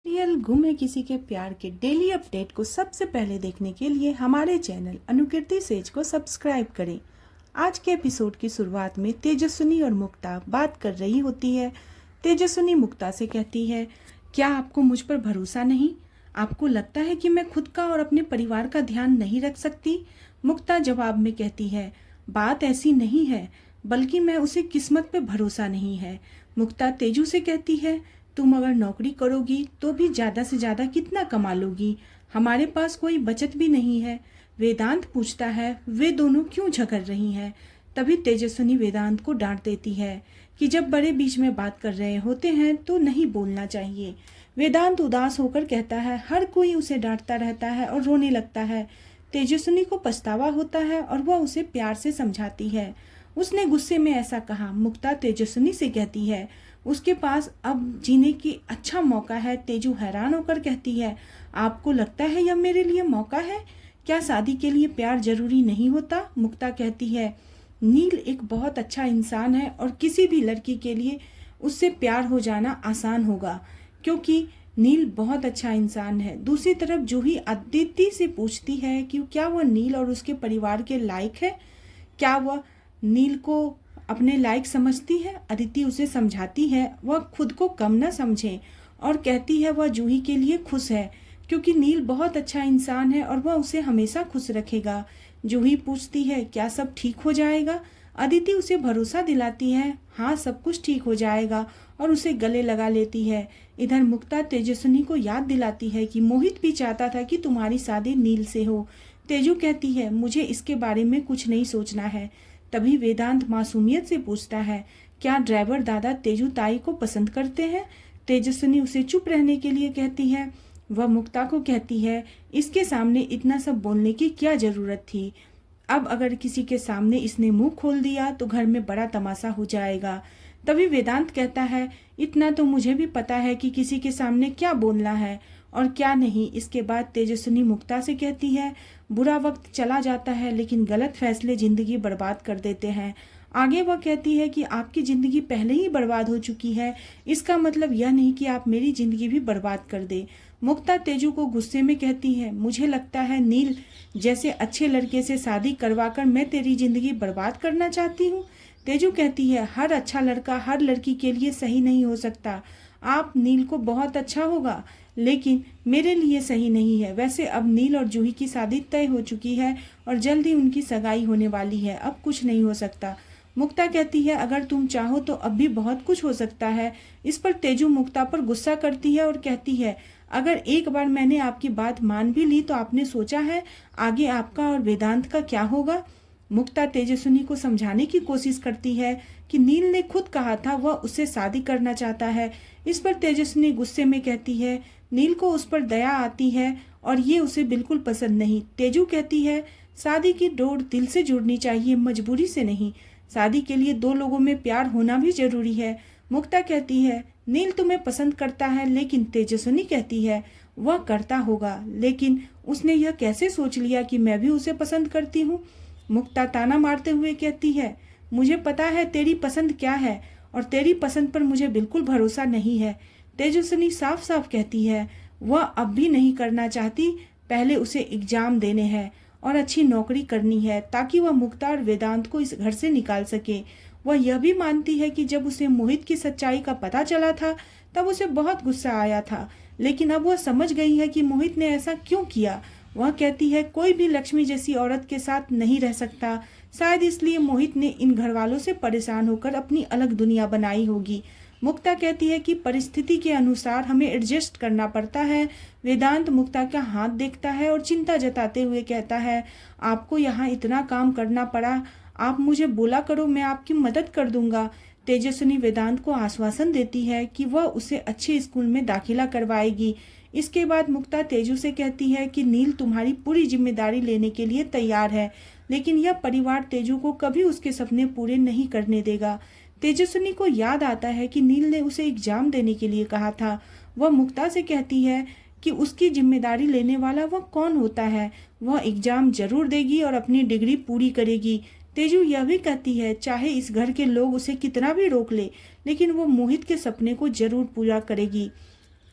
Real गुम है किसी के प्यार के डेली अपडेट को सबसे पहले देखने के लिए हमारे चैनल अनुकीर्ति सेज को सब्सक्राइब करें। आज के एपिसोड की शुरुआत में तेजस्विनी और मुक्ता बात कर रही होती है। तेजस्विनी मुक्ता से कहती है, क्या आपको मुझ पर भरोसा नहीं? आपको लगता है कि मैं खुद का और अपने परिवार का ध्यान नहीं रख सकती? मुक्ता जवाब में कहती है, बात ऐसी नहीं है, बल्कि मैं उसे किस्मत पे भरोसा नहीं है। मुक्ता तेजू से कहती है, तुम अगर नौकरी करोगी तो भी ज़्यादा से ज़्यादा कितना कमा लोगी? हमारे पास कोई बचत भी नहीं है। वेदांत पूछता है, वे दोनों क्यों झगड़ रही हैं? तभी तेजस्विनी वेदांत को डांट देती है कि जब बड़े बीच में बात कर रहे होते हैं तो नहीं बोलना चाहिए। वेदांत उदास होकर कहता है, हर कोई उसे डांटता रहता है और रोने लगता है। तेजस्विनी को पछतावा होता है और वह उसे प्यार से समझाती है। उसने गुस्से में ऐसा कहा। मुक्ता तेजस्विनी से कहती है, उसके पास अब जीने की अच्छा मौका है। तेजू हैरान होकर कहती है, आपको लगता है यह मेरे लिए मौका है? क्या शादी के लिए प्यार जरूरी नहीं होता? मुक्ता कहती है, नील एक बहुत अच्छा इंसान है और किसी भी लड़की के लिए उससे प्यार हो जाना आसान होगा, क्योंकि नील बहुत अच्छा इंसान है। दूसरी तरफ जूही अदिति से पूछती है कि क्या वह नील और उसके परिवार के लायक है? क्या वह नील को अपने लायक समझती है? अदिति उसे समझाती है वह खुद को कम न समझे और कहती है वह जूही के लिए खुश है, क्योंकि नील बहुत अच्छा इंसान है और वह उसे हमेशा खुश रखेगा। जूही पूछती है, क्या सब ठीक हो जाएगा? अदिति उसे भरोसा दिलाती है, हाँ सब कुछ ठीक हो जाएगा, और उसे गले लगा लेती है। इधर मुक्ता तेजस्विनी को याद दिलाती है कि मोहित भी चाहता था कि तुम्हारी शादी नील से हो। तेजू कहती है, मुझे इसके बारे में कुछ नहीं सोचना है। तभी वेदांत मासूमियत से पूछता है, क्या ड्राइवर दादा तेजू ताई को पसंद करते हैं? तेजस्विनी उसे चुप रहने के लिए कहती है। वह मुक्ता को कहती है, इसके सामने इतना सब बोलने की क्या जरूरत थी? अब अगर किसी के सामने इसने मुंह खोल दिया तो घर में बड़ा तमाशा हो जाएगा। तभी वेदांत कहता है, इतना तो मुझे भी पता है कि किसी के सामने क्या बोलना है और क्या नहीं। इसके बाद तेजस्विनी मुक्ता से कहती है, बुरा वक्त चला जाता है लेकिन गलत फैसले जिंदगी बर्बाद कर देते हैं। आगे वह कहती है कि आपकी जिंदगी पहले ही बर्बाद हो चुकी है, इसका मतलब यह नहीं कि आप मेरी जिंदगी भी बर्बाद कर दे। मुक्ता तेजू को गुस्से में कहती है, मुझे लगता है नील जैसे अच्छे लड़के से शादी करवाकर मैं तेरी जिंदगी बर्बाद करना चाहती हूँ। तेजू कहती है, हर अच्छा लड़का हर लड़की के लिए सही नहीं हो सकता। आप नील को बहुत अच्छा होगा लेकिन मेरे लिए सही नहीं है। वैसे अब नील और जूही की शादी तय हो चुकी है और जल्द ही उनकी सगाई होने वाली है, अब कुछ नहीं हो सकता। मुक्ता कहती है, अगर तुम चाहो तो अब भी बहुत कुछ हो सकता है। इस पर तेजू मुक्ता पर गुस्सा करती है और कहती है, अगर एक बार मैंने आपकी बात मान भी ली तो आपने सोचा है आगे आपका और वेदांत का क्या होगा? मुक्ता तेजस्विनी को समझाने की कोशिश करती है कि नील ने खुद कहा था वह उससे शादी करना चाहता है। इस पर तेजस्विनी गुस्से में कहती है, नील को उस पर दया आती है और ये उसे बिल्कुल पसंद नहीं। तेजू कहती है, शादी की डोर दिल से जुड़नी चाहिए, मजबूरी से नहीं। शादी के लिए दो लोगों में प्यार होना भी जरूरी है। मुक्ता कहती है, नील तुम्हें पसंद करता है, लेकिन तेजस्विनी कहती है, वह करता होगा, लेकिन उसने यह कैसे सोच लिया कि मैं भी उसे पसंद करती हूँ? मुक्ता ताना मारते हुए कहती है, मुझे पता है तेरी पसंद क्या है और तेरी पसंद पर मुझे बिल्कुल भरोसा नहीं है। तेजस्विनी साफ साफ कहती है, वह अब भी नहीं करना चाहती, पहले उसे एग्जाम देने हैं और अच्छी नौकरी करनी है ताकि वह मुक्ता और वेदांत को इस घर से निकाल सके। वह यह भी मानती है कि जब उसे मोहित की सच्चाई का पता चला था तब उसे बहुत गुस्सा आया था, लेकिन अब वह समझ गई है कि मोहित ने ऐसा क्यों किया। वह कहती है, कोई भी लक्ष्मी जैसी औरत के साथ नहीं रह सकता, शायद इसलिए मोहित ने इन घरवालों से परेशान होकर अपनी अलग दुनिया बनाई होगी। मुक्ता कहती है कि परिस्थिति के अनुसार हमें एडजस्ट करना पड़ता है। वेदांत मुक्ता का हाथ देखता है और चिंता जताते हुए कहता है, आपको यहाँ इतना काम करना पड़ा, आप मुझे बोला करो, मैं आपकी मदद कर दूंगा। तेजस्विनी वेदांत को आश्वासन देती है कि वह उसे अच्छे स्कूल में दाखिला करवाएगी। इसके बाद मुक्ता तेजू से कहती है कि नील तुम्हारी पूरी जिम्मेदारी लेने के लिए तैयार है, लेकिन यह परिवार तेजू को कभी उसके सपने पूरे नहीं करने देगा। तेजस्विनी को याद आता है कि नील ने उसे एग्जाम देने के लिए कहा था। वह मुक्ता से कहती है कि उसकी जिम्मेदारी लेने वाला वह कौन होता है। वह एग्जाम जरूर देगी और अपनी डिग्री पूरी करेगी। तेजू यह भी कहती है, चाहे इस घर के लोग उसे कितना भी रोक ले, लेकिन वो मोहित के सपने को जरूर पूरा करेगी।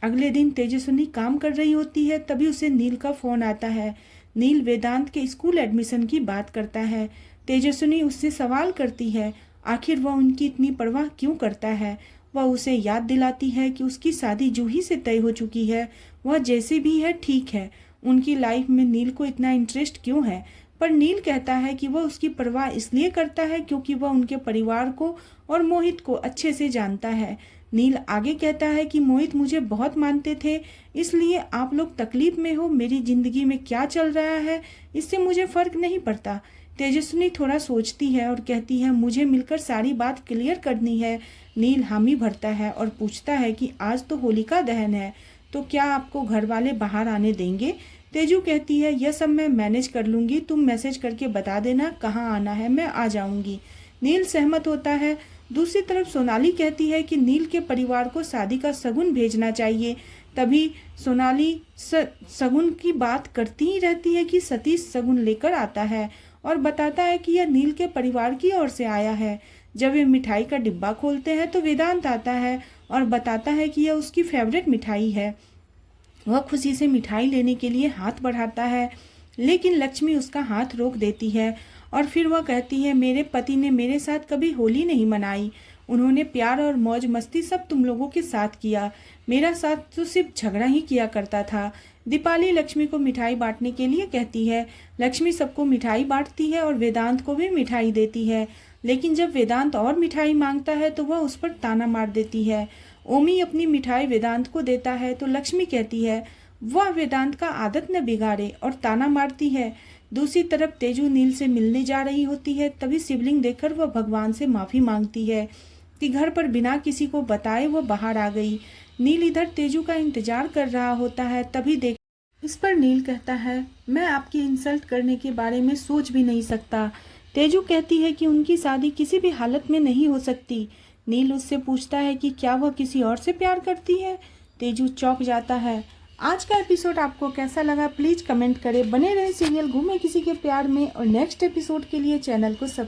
अगले दिन तेजस्विनी काम कर रही होती है, तभी उसे नील का फोन आता है। नील वेदांत के स्कूल एडमिशन की बात करता है। तेजस्विनी उससे सवाल करती है आखिर वह उनकी इतनी परवाह क्यों करता है। वह उसे याद दिलाती है कि उसकी शादी जूही से तय हो चुकी है। वह जैसे भी है ठीक है, उनकी लाइफ में नील को इतना इंटरेस्ट क्यों है। पर नील कहता है कि वह उसकी परवाह इसलिए करता है क्योंकि वह उनके परिवार को और मोहित को अच्छे से जानता है। नील आगे कहता है कि मोहित मुझे बहुत मानते थे, इसलिए आप लोग तकलीफ में हो, मेरी जिंदगी में क्या चल रहा है इससे मुझे फर्क नहीं पड़ता। तेजस्विनी थोड़ा सोचती है और कहती है मुझे मिलकर सारी बात क्लियर करनी है। नील हामी भरता है और पूछता है कि आज तो होलिका दहन है, तो क्या आपको घर वाले बाहर आने देंगे। तेजू कहती है यह सब मैं मैनेज कर लूंगी, तुम मैसेज करके बता देना कहाँ आना है, मैं आ जाऊंगी। नील सहमत होता है। दूसरी तरफ सोनाली कहती है कि नील के परिवार को शादी का शगुन भेजना चाहिए। तभी सोनाली शगुन की बात करती ही रहती है कि सतीश शगुन लेकर आता है और बताता है कि यह नील के परिवार की ओर से आया है। जब वे मिठाई का डिब्बा खोलते हैं तो वेदांत आता है और बताता है कि यह उसकी फेवरेट मिठाई है। वह खुशी से मिठाई लेने के लिए हाथ बढ़ाता है, लेकिन लक्ष्मी उसका हाथ रोक देती है और फिर वह कहती है मेरे पति ने मेरे साथ कभी होली नहीं मनाई, उन्होंने प्यार और मौज मस्ती सब तुम लोगों के साथ किया, मेरा साथ तो सिर्फ झगड़ा ही किया करता था। दीपाली लक्ष्मी को मिठाई बांटने के लिए कहती है। लक्ष्मी सबको मिठाई बांटती है और वेदांत को भी मिठाई देती है, लेकिन जब वेदांत और मिठाई मांगता है तो वह उस पर ताना मार देती है। ओमी अपनी मिठाई वेदांत को देता है तो लक्ष्मी कहती है वह वेदांत का आदत न बिगाड़े और ताना मारती है। दूसरी तरफ तेजू नील से मिलने जा रही होती है, तभी शिवलिंग देखकर वह भगवान से माफी मांगती है कि घर पर बिना किसी को बताए वह बाहर आ गई। नील इधर तेजू का इंतजार कर रहा होता है, तभी देख इस पर नील कहता है मैं आपकी इंसल्ट करने के बारे में सोच भी नहीं सकता। तेजू कहती है कि उनकी शादी किसी भी हालत में नहीं हो सकती। नील उससे पूछता है कि क्या वह किसी और से प्यार करती है। तेजू चौंक जाता है। आज का एपिसोड आपको कैसा लगा प्लीज कमेंट करें। बने रहे सीरियल घूमे किसी के प्यार में और नेक्स्ट एपिसोड के लिए चैनल को सब्सक्राइब